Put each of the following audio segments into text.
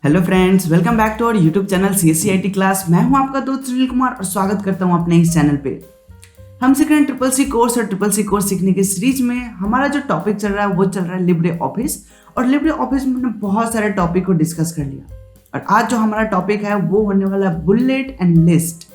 Hello friends, welcome back to our YouTube channel CSCIT class. मैं हूं आपका दोस्त सुनील कुमार और स्वागत करता हूं अपने इस चैनल पे। हम सीख रहे हैं ट्रिपल सी कोर्स और ट्रिपल सी कोर्स सीखने की सीरीज में हमारा जो टॉपिक चल रहा है वो चल रहा है लिब्रे ऑफिस। और लिब्रे ऑफिस में हमने बहुत सारे टॉपिक को डिस्कस कर लिया और आज जो हमारा टॉपिक है वो होने वाला है बुलेट एंड लिस्ट।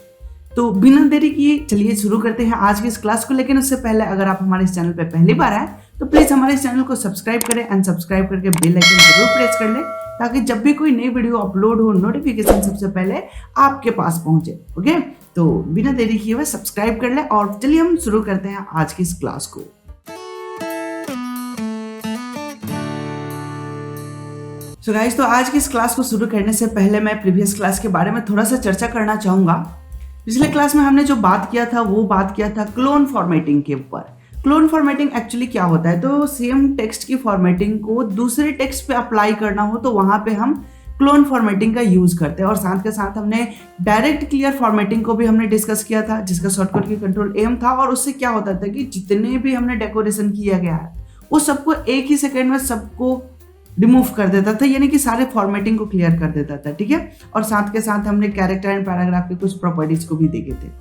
तो बिना देरी किए चलिए शुरू करते हैं आज की इस क्लास को। लेकिन उससे पहले अगर आप हमारे इस चैनल पे पहली बार आए तो प्लीज हमारे इस चैनल को सब्सक्राइब करें एंड सब्सक्राइब करके बेल आइकन जरूर प्रेस कर लें ताकि जब भी कोई नई वीडियो अपलोड हो नोटिफिकेशन सबसे पहले आपके पास पहुंचे। ओके, तो बिना देरी किए हुए सब्सक्राइब कर लें और चलिए हम शुरू करते हैं आज की इस क्लास को। सो गाइस, तो आज की इस क्लास को शुरू करने से पहले मैं प्रीवियस क्लास के बारे में थोड़ा सा चर्चा करना चाहूंगा। पिछले क्लास में हमने जो बात किया था वो बात किया था क्लोन फॉर्मेटिंग के ऊपर। क्लोन फॉर्मेटिंग एक्चुअली क्या होता है, तो सेम टेक्स्ट की फॉर्मेटिंग को दूसरे टेक्स्ट पे अप्लाई करना हो तो वहां पे हम क्लोन फॉर्मेटिंग का यूज करते हैं। और साथ के साथ हमने डायरेक्ट क्लियर फॉर्मेटिंग को भी हमने डिस्कस किया था जिसका शॉर्टकट की कंट्रोल एम था। और उससे क्या होता था कि जितने भी हमने डेकोरेशन किया गया है वो सबको एक ही सेकेंड में सबको रिमूव कर देता था, यानी कि सारे फॉर्मेटिंग को क्लियर कर देता था। ठीक है, और साथ के साथ हमने कैरेक्टर एंड पैराग्राफ के कुछ प्रॉपर्टीज को भी देखे थे।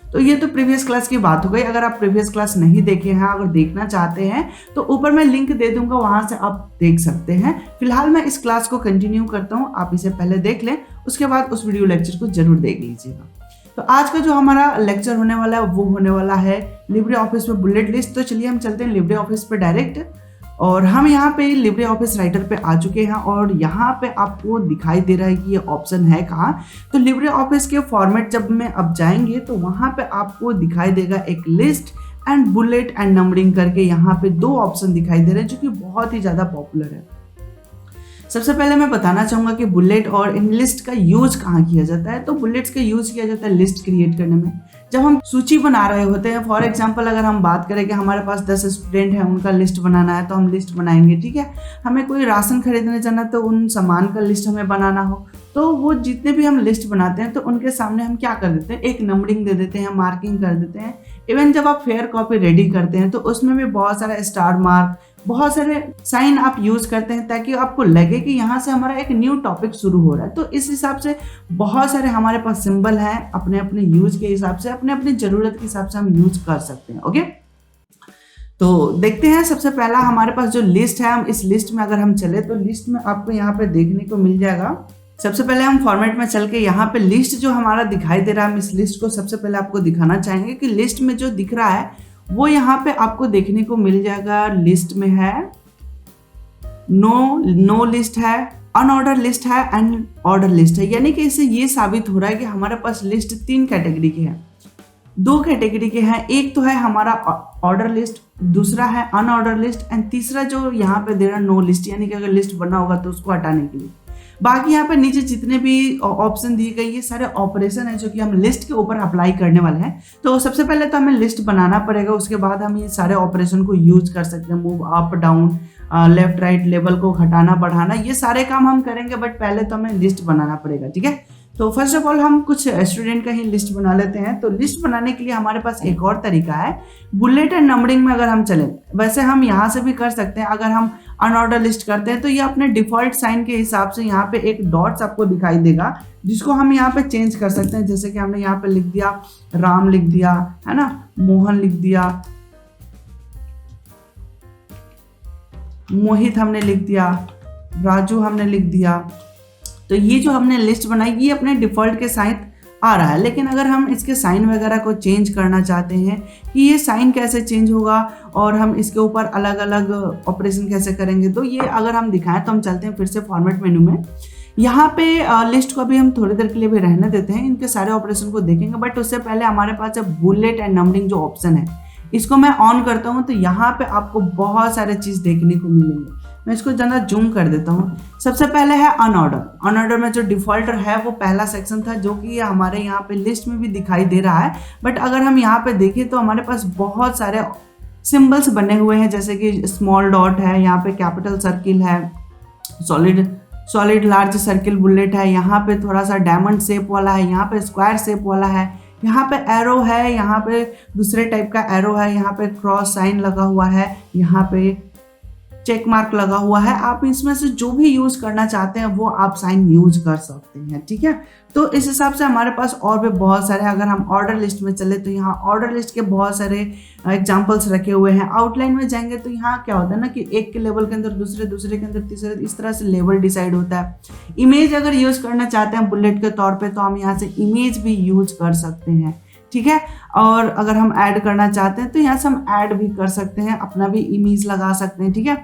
तो ये तो प्रीवियस क्लास की बात हो गई। अगर आप प्रीवियस क्लास नहीं देखे हैं, अगर देखना चाहते हैं तो ऊपर मैं लिंक दे दूंगा, वहां से आप देख सकते हैं। फिलहाल मैं इस क्लास को कंटिन्यू करता हूं, आप इसे पहले देख लें, उसके बाद उस वीडियो लेक्चर को जरूर देख लीजिएगा। तो आज का जो हमारा लेक्चर होने वाला है वो होने वाला है लिब्रे ऑफिस में बुलेट लिस्ट। तो चलिए हम चलते हैं लिब्रे ऑफिस पे डायरेक्ट। और हम यहाँ पे लिब्रे ऑफिस राइटर पे आ चुके हैं और यहाँ पे आपको दिखाई दे रहा है कि ये ऑप्शन है कहाँ। तो लिब्रे ऑफिस के फॉर्मेट जब में अब जाएंगे तो वहाँ पे आपको दिखाई देगा एक list and bullet and numbering करके यहाँ पे दो ऑप्शन दिखाई दे रहे हैं जो कि बहुत ही ज़्यादा पॉपुलर है। सबसे पहले मैं बताना चाहूँगा कि बुलेट और इन लिस्ट का यूज कहाँ किया जाता है। तो बुलेट्स का यूज किया जाता है लिस्ट क्रिएट करने में। जब हम सूची बना रहे होते हैं, फॉर एग्जांपल अगर हम बात करें कि हमारे पास 10 स्टूडेंट हैं, उनका लिस्ट बनाना है तो हम लिस्ट बनाएंगे। ठीक है, हमें कोई राशन खरीदने जाना तो उन सामान का लिस्ट हमें बनाना हो तो वो जितने भी हम लिस्ट बनाते हैं तो उनके सामने हम क्या कर देते हैं, एक नंबरिंग दे देते हैं, मार्किंग कर देते हैं। इवन जब आप फेयर कॉपी रेडी करते हैं तो उसमें भी बहुत सारा स्टार मार्क, बहुत सारे साइन आप यूज करते हैं ताकि आपको लगे कि यहाँ से हमारा एक न्यू टॉपिक शुरू हो रहा है। तो इस हिसाब से बहुत सारे हमारे पास सिंबल हैं, अपने अपने यूज के हिसाब से, अपने अपनी जरूरत के हिसाब से हम यूज कर सकते हैं। ओके, तो देखते हैं। सबसे पहला हमारे पास जो लिस्ट है, हम इस लिस्ट में अगर हम चले तो लिस्ट में आपको यहाँ पे देखने को मिल जाएगा। सबसे पहले हम फॉर्मेट में चल के यहाँ पे लिस्ट जो हमारा दिखाई दे रहा है, हम इस लिस्ट को सबसे पहले आपको दिखाना चाहेंगे कि लिस्ट में जो दिख रहा है वो यहाँ पे आपको देखने को मिल जाएगा। लिस्ट में है नो लिस्ट है, अनऑर्डर लिस्ट है एंड ऑर्डर लिस्ट है। यानी कि इससे ये साबित हो रहा है कि हमारे पास लिस्ट 3 कैटेगरी के हैं, 2 कैटेगरी के हैं। एक तो है हमारा ऑर्डर लिस्ट, दूसरा है अनऑर्डर लिस्ट एंड तीसरा जो यहाँ पे दे रहा है नो लिस्ट, यानी कि अगर लिस्ट बना होगा तो उसको हटाने के लिए। बाकी यहाँ पे नीचे जितने भी ऑप्शन दिए गए ये सारे ऑपरेशन है जो कि हम लिस्ट के ऊपर अप्लाई करने वाले हैं। तो सबसे पहले तो हमें लिस्ट बनाना पड़ेगा, उसके बाद हम ये सारे ऑपरेशन को यूज कर सकते हैं। Move up down, left right, label को घटाना बढ़ाना, ये सारे काम हम करेंगे, बट पहले तो हमें लिस्ट बनाना पड़ेगा। ठीक है, तो फर्स्ट ऑफ ऑल हम कुछ स्टूडेंट का ही लिस्ट बना लेते हैं। तो लिस्ट बनाने के लिए हमारे पास एक और तरीका है, बुलेट एंड नंबरिंग में अगर हम चलें, वैसे हम यहाँ से भी कर सकते हैं। अगर हम अनऑर्डर लिस्ट करते हैं तो ये अपने डिफॉल्ट साइन के हिसाब से यहाँ पे एक डॉट्स आपको दिखाई देगा जिसको हम यहाँ पे चेंज कर सकते हैं। जैसे कि हमने यहाँ पे लिख दिया राम, लिख दिया है ना, मोहन लिख दिया, मोहित हमने लिख दिया, राजू हमने लिख दिया। तो ये जो हमने लिस्ट बनाई ये अपने डिफॉल्ट के साथ आ रहा है। लेकिन अगर हम इसके साइन वगैरह को चेंज करना चाहते हैं कि ये साइन कैसे चेंज होगा और हम इसके ऊपर अलग अलग ऑपरेशन कैसे करेंगे, तो ये अगर हम दिखाएं तो हम चलते हैं फिर से फॉर्मेट मेनू में। यहाँ पे लिस्ट को अभी हम थोड़ी देर के लिए भी रहने देते हैं, इनके सारे ऑपरेशन को देखेंगे। बट उससे पहले हमारे पास बुलेट एंड नंबरिंग जो ऑप्शन है इसको मैं ऑन करता हूँ तो यहाँ पे आपको बहुत सारे चीज़ देखने को मिलेंगे। मैं इसको ज़्यादा जूम कर देता हूँ। सबसे पहले है अनऑर्डर। अनऑर्डर में जो डिफॉल्टर है वो पहला सेक्शन था जो कि हमारे यहाँ पे लिस्ट में भी दिखाई दे रहा है। बट अगर हम यहाँ पे देखें तो हमारे पास बहुत सारे सिंबल्स बने हुए हैं, जैसे कि स्मॉल डॉट है, यहाँ पे कैपिटल सर्किल है, सॉलिड लार्ज सर्किल बुलेट है, यहाँ पे थोड़ा सा डायमंड शेप वाला है, यहाँ पे स्क्वायर शेप वाला है, यहाँ पे एरो है, यहाँ पे दूसरे टाइप का एरो है, यहाँ पे क्रॉस साइन लगा हुआ है, यहाँ पे चेक मार्क लगा हुआ है, आप इसमें से जो भी यूज करना चाहते हैं वो आप साइन यूज कर सकते हैं। ठीक है, तो इस हिसाब से हमारे पास और भी बहुत सारे, अगर हम ऑर्डर लिस्ट में चले तो यहाँ ऑर्डर लिस्ट के बहुत सारे एग्जांपल्स रखे हुए हैं। आउटलाइन में जाएंगे तो यहाँ क्या होता है ना कि एक के लेवल के अंदर दूसरे, दूसरे के अंदर तीसरे, इस तरह से लेवल डिसाइड होता है। इमेज अगर यूज करना चाहते हैं बुलेट के तौर पे तो हम यहाँ से इमेज भी यूज कर सकते हैं। ठीक है, और अगर हम ऐड करना चाहते हैं तो यहाँ से हम ऐड भी कर सकते हैं, अपना भी इमेज लगा सकते हैं। ठीक है,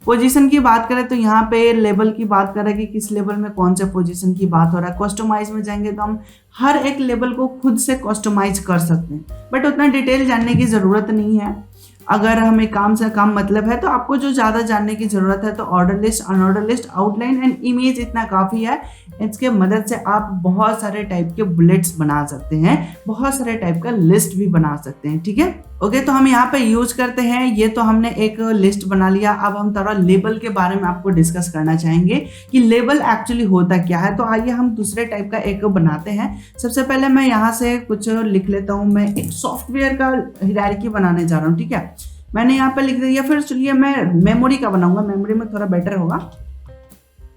पोजीशन की बात करें तो यहाँ पे लेवल की बात करें कि किस लेवल में कौन से पोजीशन की बात हो रहा है। कस्टमाइज में जाएंगे तो हम हर एक लेवल को खुद से कस्टमाइज कर सकते हैं, बट उतना डिटेल जानने की ज़रूरत नहीं है। अगर हमें काम से काम मतलब है तो आपको जो ज़्यादा जानने की ज़रूरत है तो order list, unordered list, outline and image इतना काफ़ी है। इसके मदद से आप बहुत सारे टाइप के बुलेट्स बना सकते हैं, बहुत सारे टाइप का लिस्ट भी बना सकते हैं। ठीक है, ओके, तो हम यहाँ पे यूज करते हैं। ये तो हमने एक लिस्ट बना लिया। अब हम थोड़ा लेबल के बारे में आपको डिस्कस करना चाहेंगे कि लेबल एक्चुअली होता क्या है। तो आइए हम दूसरे टाइप का एक बनाते हैं। सबसे पहले मैं यहाँ से कुछ लिख लेता हूँ। मैं एक सॉफ्टवेयर का हायरार्की बनाने जा रहा हूँ। ठीक है, मैंने यहाँ पे लिख दिया। फिर चलिए मैं मेमोरी का बनाऊंगा, मेमोरी में थोड़ा बेटर होगा।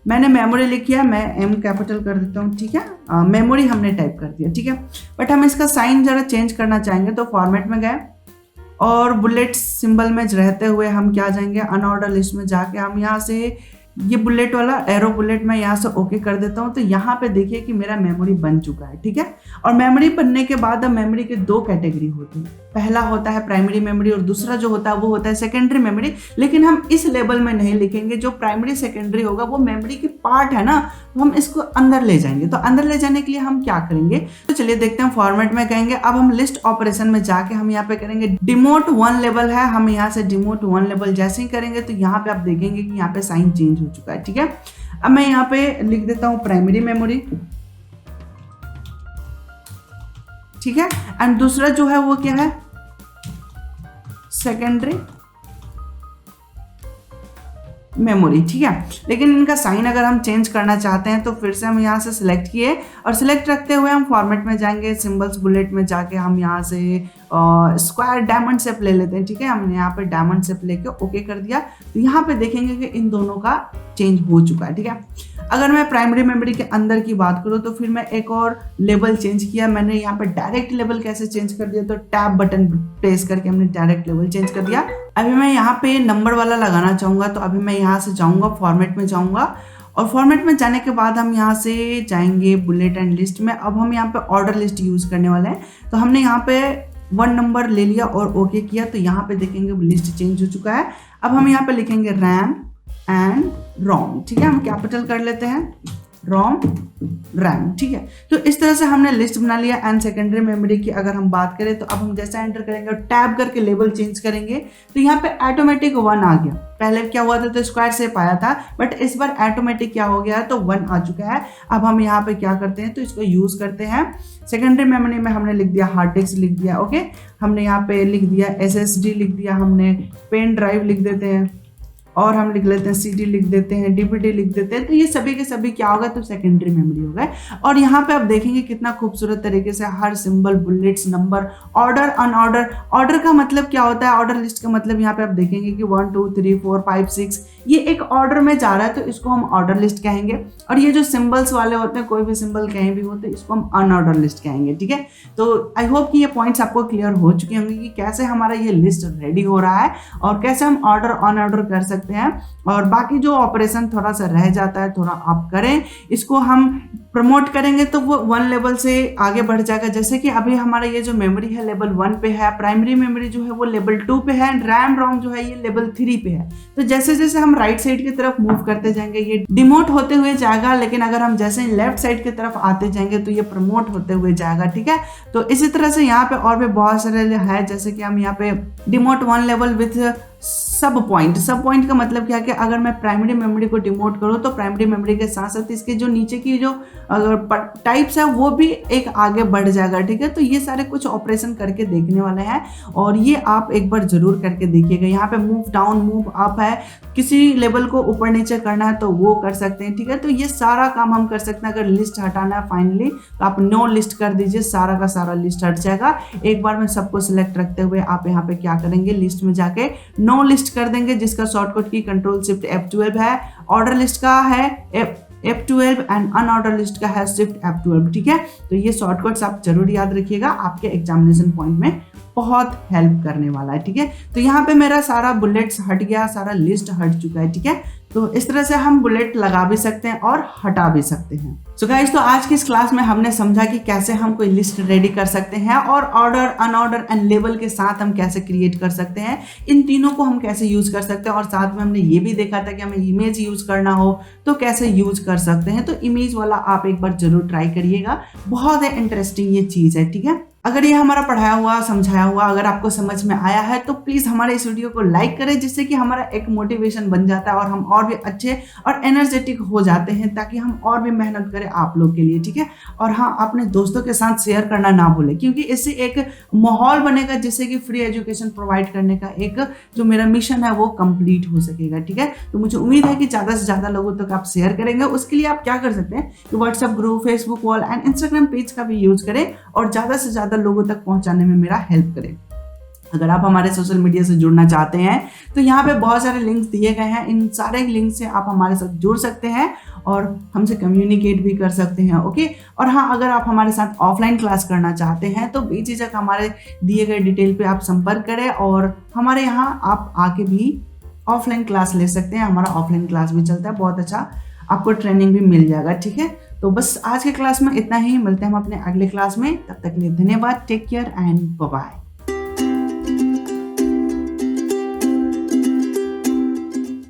मैंने मेमोरी लिखी है, मैं एम कैपिटल कर देता हूँ। ठीक है, मेमोरी हमने टाइप कर दिया। ठीक है, बट हम इसका साइन जरा चेंज करना चाहेंगे तो फॉर्मेट में गए और बुलेट सिंबल में रहते हुए हम क्या जाएंगे, अनऑर्डर लिस्ट में जाके हम यहाँ से ये बुलेट वाला एरो बुलेट मैं यहाँ से ओके कर देता हूँ। तो यहाँ पे देखिए कि मेरा मेमोरी बन चुका है। ठीक है, और मेमोरी बनने के बाद अब मेमोरी के दो कैटेगरी होती है। पहला होता है प्राइमरी मेमोरी और दूसरा जो होता है वो होता है सेकेंडरी मेमोरी। लेकिन हम इस लेवल में नहीं लिखेंगे। जो प्राइमरी सेकेंडरी होगा वो मेमोरी की पार्ट है ना, तो हम इसको अंदर ले जाएंगे। तो अंदर ले जाने के लिए हम क्या करेंगे, तो चलिए देखते हैं। फॉर्मेट में कहेंगे, अब हम लिस्ट ऑपरेशन में जाके हम यहाँ पे करेंगे डिमोट 1 लेवल है, हम यहाँ से डिमोट 1 लेवल जैसे ही करेंगे तो यहाँ पे आप देखेंगे कि यहाँ पे साइन चेंज हो चुका है। ठीक है, अब मैं यहाँ पे लिख देता हूँ प्राइमरी मेमोरी। ठीक है, एंड दूसरा जो है वो क्या है, सेकेंडरी मेमोरी। ठीक है, लेकिन इनका साइन अगर हम चेंज करना चाहते हैं तो फिर से हम यहाँ से सिलेक्ट किए और सिलेक्ट रखते हुए हम फॉर्मेट में जाएंगे, सिंबल्स बुलेट में जाके हम यहाँ से स्क्वायर डायमंड शेप ले लेते हैं। ठीक है, हमने यहाँ पे डायमंड शेप लेके ओके कर दिया। तो यहाँ पे देखेंगे कि इन दोनों का चेंज हो चुका है। ठीक है, अगर मैं प्राइमरी मेमोरी के अंदर की बात करूँ तो फिर मैं एक और लेवल चेंज किया। मैंने यहाँ पे डायरेक्ट लेवल कैसे चेंज कर दिया, तो टैब बटन प्रेस करके हमने डायरेक्ट लेवल चेंज कर दिया। अभी मैं यहाँ पे नंबर वाला लगाना चाहूँगा, तो अभी मैं यहाँ से जाऊँगा, फॉर्मेट में जाऊँगा और फॉर्मेट में जाने के बाद हम यहाँ से जाएंगे बुलेट एंड लिस्ट में। अब हम यहाँ पे ऑर्डर लिस्ट यूज करने वाले हैं। तो हमने यहाँ पे 1 नंबर ले लिया और ओके किया। तो यहाँ पे देखेंगे लिस्ट चेंज हो चुका है। अब हम यहाँ पे लिखेंगे रैम एंड रोम। ठीक है, हम कैपिटल कर लेते हैं, रोम रैम। ठीक है, तो इस तरह से हमने लिस्ट बना लिया। एंड सेकेंडरी मेमोरी की अगर हम बात करें तो अब हम जैसा एंटर करेंगे और टैब करके लेवल चेंज करेंगे तो यहाँ पे ऑटोमेटिक 1 आ गया। पहले क्या हुआ था, तो स्क्वायर शेप आया था, बट इस बार ऑटोमेटिक क्या हो गया है, तो 1 आ चुका है। अब हम यहाँ पे क्या करते हैं, तो इसको यूज करते हैं। सेकेंडरी मेमोरी में हमने लिख दिया हार्ड डिस्क लिख दिया। ओके, हमने यहाँ पे लिख दिया SSD लिख दिया, हमने पेन ड्राइव लिख देते हैं और हम लिख लेते हैं CD लिख देते हैं, DVD लिख देते हैं। तो ये सभी के सभी क्या होगा, तो सेकेंडरी मेमोरी हो गए। और यहाँ पे आप देखेंगे कितना खूबसूरत तरीके से हर symbol, bullets, number, order, unorder. Order का मतलब क्या होता है, ऑर्डर लिस्ट का मतलब यहाँ पे आप देखेंगे कि 1 2 3 4 5 6 ये एक ऑर्डर में जा रहा है, तो इसको हम ऑर्डर लिस्ट कहेंगे। और ये जो सिंबल्स वाले होते हैं, कोई भी सिंबल कहीं भी होते हैं, इसको हम अनऑर्डर लिस्ट कहेंगे। ठीक है, तो आई होप कि ये पॉइंट्स आपको क्लियर हो चुके होंगे कि कैसे हमारा ये लिस्ट रेडी हो रहा है और कैसे हम ऑर्डर अनऑर्डर कर सकते हैं। और बाकी जो ऑपरेशन थोड़ा सा रह जाता है, थोड़ा आप करें, इसको हम प्रमोट करेंगे तो वो 1 लेवल से आगे बढ़ जाएगा। जैसे कि अभी हमारा ये जो मेमोरी है लेवल 1 पे है, प्राइमरी मेमोरी जो है वो लेवल 2 पे है, रैम रोम जो है ये लेवल 3 पे है। तो जैसे जैसे हम राइट साइड की तरफ मूव करते जाएंगे ये डिमोट होते हुए जाएगा, लेकिन अगर हम जैसे लेफ्ट साइड की तरफ आते जाएंगे तो ये प्रमोट होते हुए जाएगा। ठीक है, तो इसी तरह से यहाँ पे और भी बहुत सारे है, जैसे कि हम यहाँ पे डिमोट 1 लेवल विथ सब पॉइंट का मतलब क्या है कि अगर मैं प्राइमरी मेमोरी को डिमोट करूँ तो प्राइमरी मेमोरी के साथ साथ इसके जो नीचे की जो टाइप्स है वो भी एक आगे बढ़ जाएगा। ठीक है, तो ये सारे कुछ ऑपरेशन करके देखने वाले हैं और ये आप एक बार जरूर करके देखिएगा। यहाँ पे मूव डाउन, मूव अप है, किसी लेवल को ऊपर नीचे करना है तो वो कर सकते हैं। ठीक है, तो ये सारा काम हम कर सकते हैं। अगर लिस्ट हटाना है फाइनली तो आप नो लिस्ट कर दीजिए, सारा का सारा लिस्ट हट जाएगा। एक बार में सबको सिलेक्ट रखते हुए आप यहाँ पे क्या करेंगे, लिस्ट में जाके नो नो लिस्ट कर देंगे जिसका शॉर्टकट की कंट्रोल शिफ्ट F12 है। ऑर्डर लिस्ट का है F12 एंड अनऑर्डर लिस्ट का है शिफ्ट F12, ठीक है। तो ये शॉर्टकट्स आप जरूर याद रखिएगा, आपके एग्जामिनेशन पॉइंट में बहुत हेल्प करने वाला है, ठीक है। तो यहाँ पे मेरा सारा बुलेट्स हट गया, सारा लिस्ट हट चुका है, ठीक है। तो इस तरह से हम बुलेट लगा भी सकते हैं और हटा भी सकते हैं। सो गाइस, तो आज की इस क्लास में हमने समझा कि कैसे हम कोई लिस्ट रेडी कर सकते हैं और ऑर्डर, अनऑर्डर एंड लेबल के साथ हम कैसे क्रिएट कर सकते हैं, इन तीनों को हम कैसे यूज कर सकते हैं। और साथ में हमने ये भी देखा था कि हमें इमेज यूज करना हो तो कैसे यूज कर सकते हैं। तो इमेज वाला आप एक बार जरूर ट्राई करिएगा, बहुत ही इंटरेस्टिंग ये चीज है, ठीक है। अगर ये हमारा पढ़ाया हुआ, समझाया हुआ अगर आपको समझ में आया है तो प्लीज हमारे इस वीडियो को लाइक करें, जिससे कि हमारा एक मोटिवेशन बन जाता है और हम और भी अच्छे और एनर्जेटिक हो जाते हैं, ताकि हम और भी मेहनत करें आप लोग के लिए, ठीक है। और हाँ, अपने दोस्तों के साथ शेयर करना ना भूलें, क्योंकि इससे एक माहौल बनेगा जिससे कि फ्री एजुकेशन प्रोवाइड करने का एक जो मेरा मिशन है वो कंप्लीट हो सकेगा, ठीक है। तो मुझे उम्मीद है कि ज़्यादा से ज़्यादा लोगों तक आप शेयर करेंगे। उसके लिए आप क्या कर सकते हैं कि WhatsApp group, Facebook wall and Instagram page का भी यूज करें और ज़्यादा से ज़्यादा लोगों तक पहुंचाने में मेरा हेल्प करें। अगर आप हमारे सोशल मीडिया से जुड़ना चाहते हैं तो यहाँ पे बहुत सारे लिंक्स दिए गए हैं, इन सारे लिंक से आप हमारे साथ जुड़ सकते हैं और हमसे कम्युनिकेट भी कर सकते हैं, ओके। और हाँ, अगर आप हमारे साथ ऑफलाइन क्लास करना चाहते हैं तो बेझिझक हमारे दिए गए डिटेल पे आप संपर्क करें और हमारे यहाँ आप आके भी ऑफलाइन क्लास ले सकते हैं। हमारा ऑफलाइन क्लास भी चलता है, बहुत अच्छा आपको ट्रेनिंग भी मिल जाएगा, ठीक है। तो बस आज के क्लास में इतना ही, मिलते हैं हम अपने अगले क्लास में, तब तक के लिए धन्यवाद, take care and bye bye.